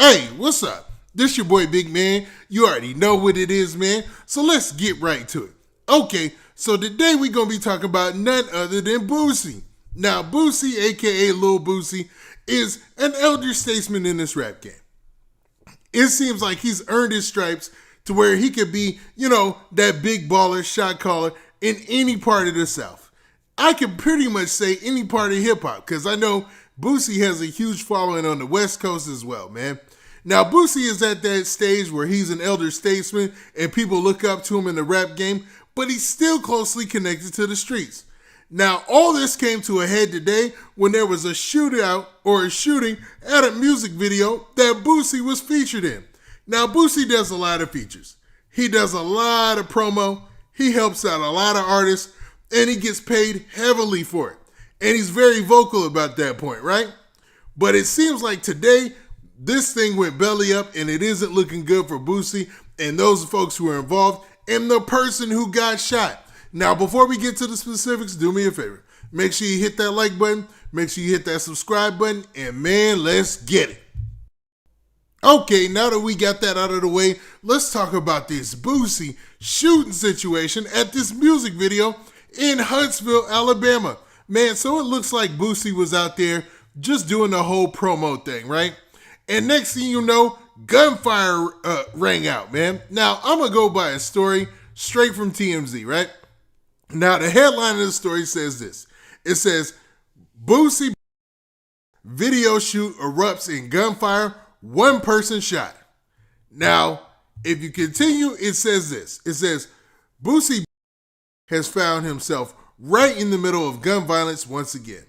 Hey, what's up? This your boy Big Man. You already know what it is, man. So let's get right to it. Okay, so today we're going to be talking about none other than Boosie. Now, Boosie, aka Lil Boosie, is an elder statesman in this rap game. It seems like he's earned his stripes to where he could be, that big baller, shot caller in any part of the South. I can pretty much say any part of hip hop because I know Boosie has a huge following on the West Coast as well, man. Now, Boosie is at that stage where he's an elder statesman and people look up to him in the rap game, but he's still closely connected to the streets. Now, all this came to a head today when there was a shootout or a shooting at a music video that Boosie was featured in. Now, Boosie does a lot of features. He does a lot of promo. He helps out a lot of artists, and he gets paid heavily for it. And he's very vocal about that point, right? But it seems like today, this thing went belly up, and it isn't looking good for Boosie and those folks who are involved and the person who got shot. Now, before we get to the specifics, do me a favor. Make sure you hit that like button. Make sure you hit that subscribe button. And man, let's get it. Okay, now that we got that out of the way, let's talk about this Boosie shooting situation at this music video in Huntsville, Alabama. Man, so it looks like Boosie was out there just doing the whole promo thing, right? And next thing you know, gunfire rang out, man. Now, I'm going to go by a story straight from TMZ, right? Now, the headline of the story says this. It says, Boosie video shoot erupts in gunfire, one person shot. Now, if you continue, it says this. It says, Boosie has found himself right in the middle of gun violence once again.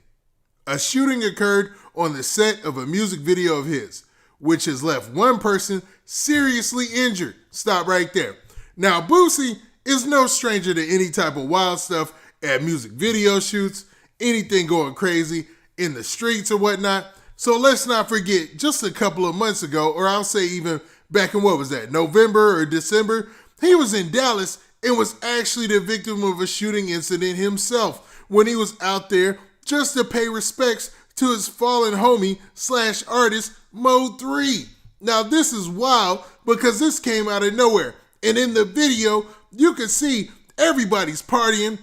A shooting occurred on the set of a music video of his, which has left one person seriously injured. Stop right there. Now, Boosie is no stranger to any type of wild stuff at music video shoots, anything going crazy in the streets or whatnot. So let's not forget, just a couple of months ago, or I'll say even back in November or December, he was in Dallas and was actually the victim of a shooting incident himself when he was out there just to pay respects to his fallen homie / artist Mo 3. Now this is wild because this came out of nowhere. And in the video, you can see everybody's partying,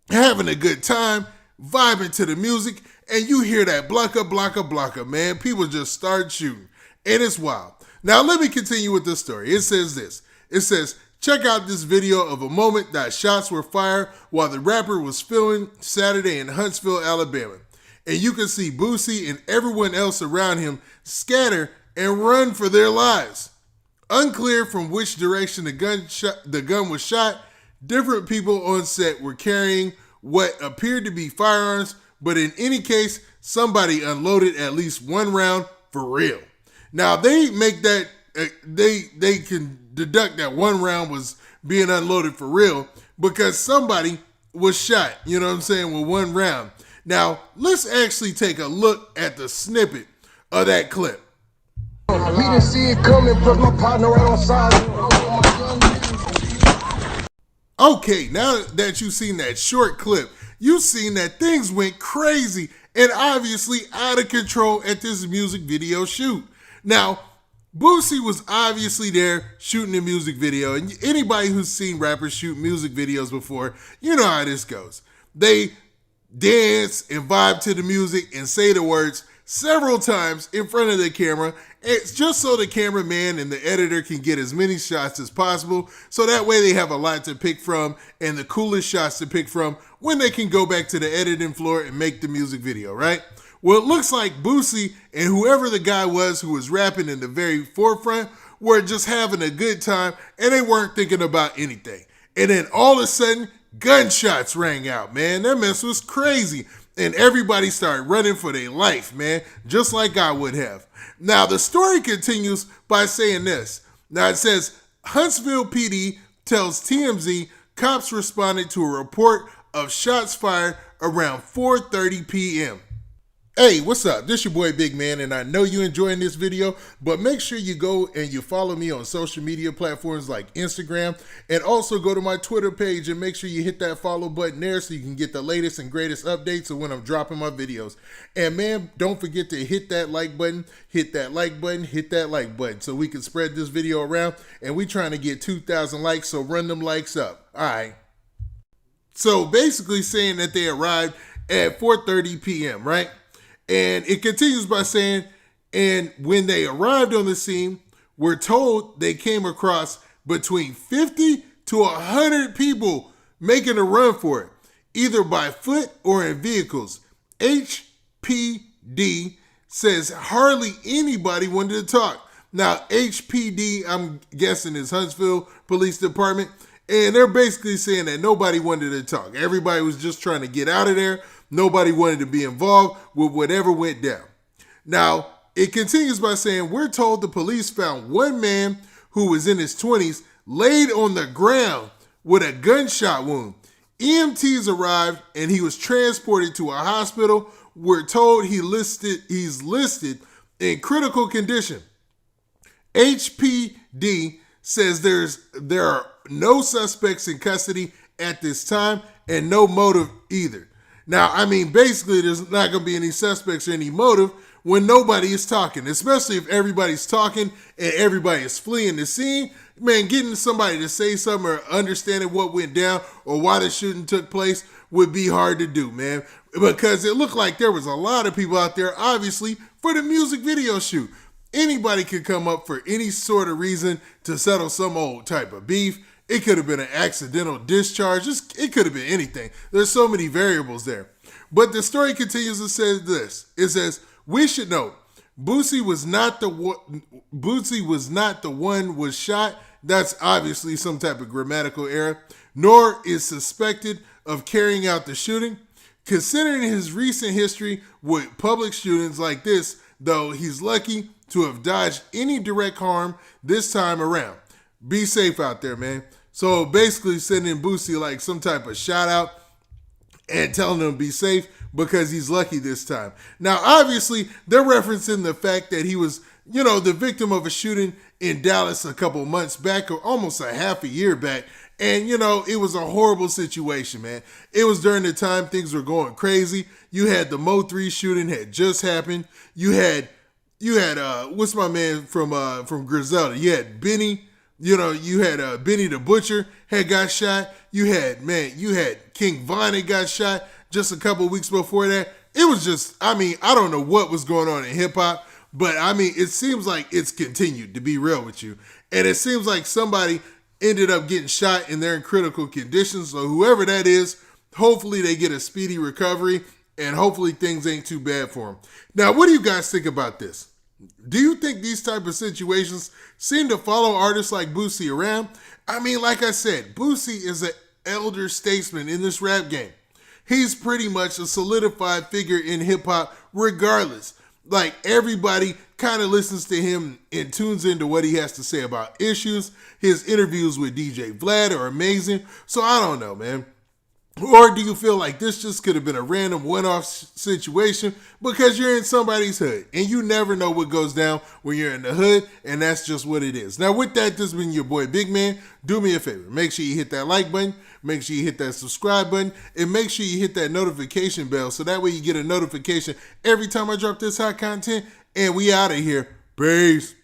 having a good time, vibing to the music, and you hear that blocka, blocka, blocka, man. People just start shooting, and it's wild. Now, let me continue with this story. It says this. It says, check out this video of a moment that shots were fired while the rapper was filming Saturday in Huntsville, Alabama. And you can see Boosie and everyone else around him scatter and run for their lives. Unclear from which direction the gun was shot, different people on set were carrying what appeared to be firearms, but in any case, somebody unloaded at least one round for real. Now, they make that, they can deduct that one round was being unloaded for real because somebody was shot, with one round. Now, let's actually take a look at the snippet of that clip. We didn't see it coming, plus my partner right on side. Okay, now that you've seen that short clip, you've seen that things went crazy and obviously out of control at this music video shoot. Now, Boosie was obviously there shooting a music video, and anybody who's seen rappers shoot music videos before, you know how this goes. They dance and vibe to the music and say the words several times in front of the camera. It's just so the cameraman and the editor can get as many shots as possible, so that way they have a lot to pick from and the coolest shots to pick from when they can go back to the editing floor and make the music video, right? Well, it looks like Boosie and whoever the guy was who was rapping in the very forefront were just having a good time and they weren't thinking about anything. And then all of a sudden, gunshots rang out, man. That mess was crazy. And everybody started running for their life, man, just like I would have. Now, the story continues by saying this. Now, it says, Huntsville PD tells TMZ cops responded to a report of shots fired around 4:30 p.m. Hey, what's up? This your boy Big Man, and I know you enjoying this video, but make sure you go and you follow me on social media platforms like Instagram, and also go to my Twitter page and make sure you hit that follow button there so you can get the latest and greatest updates of when I'm dropping my videos. And man, don't forget to hit that like button, hit that like button, hit that like button so we can spread this video around, and we trying to get 2,000 likes, so run them likes up. All right. So basically saying that they arrived at 4:30 p.m., right? And it continues by saying, and when they arrived on the scene, we're told they came across between 50 to 100 people making a run for it, either by foot or in vehicles. HPD says hardly anybody wanted to talk. Now, HPD, I'm guessing, is Huntsville Police Department, and they're basically saying that nobody wanted to talk. Everybody was just trying to get out of there. Nobody wanted to be involved with whatever went down. Now, it continues by saying, we're told the police found one man who was in his 20s laid on the ground with a gunshot wound. EMTs arrived and he was transported to a hospital. We're told he's listed in critical condition. HPD says there are no suspects in custody at this time and no motive either. Now, I mean, basically, there's not going to be any suspects or any motive when nobody is talking, especially if everybody's talking and everybody is fleeing the scene. Man, getting somebody to say something or understanding what went down or why the shooting took place would be hard to do, man, because it looked like there was a lot of people out there, obviously, for the music video shoot. Anybody could come up for any sort of reason to settle some old type of beef. It could have been an accidental discharge. It could have been anything. There's so many variables there. But the story continues to say this. It says, we should know, Boosie was not the one was shot. That's obviously some type of grammatical error. Nor is suspected of carrying out the shooting. Considering his recent history with public shootings like this, though, he's lucky to have dodged any direct harm this time around. Be safe out there, man. So basically sending Boosie like some type of shout out and telling him to be safe because he's lucky this time. Now, obviously, they're referencing the fact that he was, the victim of a shooting in Dallas a couple months back, or almost a half a year back. And, it was a horrible situation, man. It was during the time things were going crazy. You had the Mo 3 shooting had just happened. You had what's my man from Griselda? You had Benny. You had Benny the Butcher had got shot. You had King Von had got shot just a couple of weeks before that. It was just, I don't know what was going on in hip hop, but it seems like it's continued, to be real with you. And it seems like somebody ended up getting shot and they're in critical condition. So whoever that is, hopefully they get a speedy recovery and hopefully things ain't too bad for them. Now, what do you guys think about this? Do you think these type of situations seem to follow artists like Boosie around? Like I said, Boosie is an elder statesman in this rap game. He's pretty much a solidified figure in hip hop regardless. Like, everybody kind of listens to him and tunes into what he has to say about issues. His interviews with DJ Vlad are amazing. So I don't know, man. Or do you feel like this just could have been a random one-off situation because you're in somebody's hood and you never know what goes down when you're in the hood, and that's just what it is. Now, with that, this has been your boy Big Man. Do me a favor. Make sure you hit that like button. Make sure you hit that subscribe button. And make sure you hit that notification bell so that way you get a notification every time I drop this hot content. And we out of here. Peace.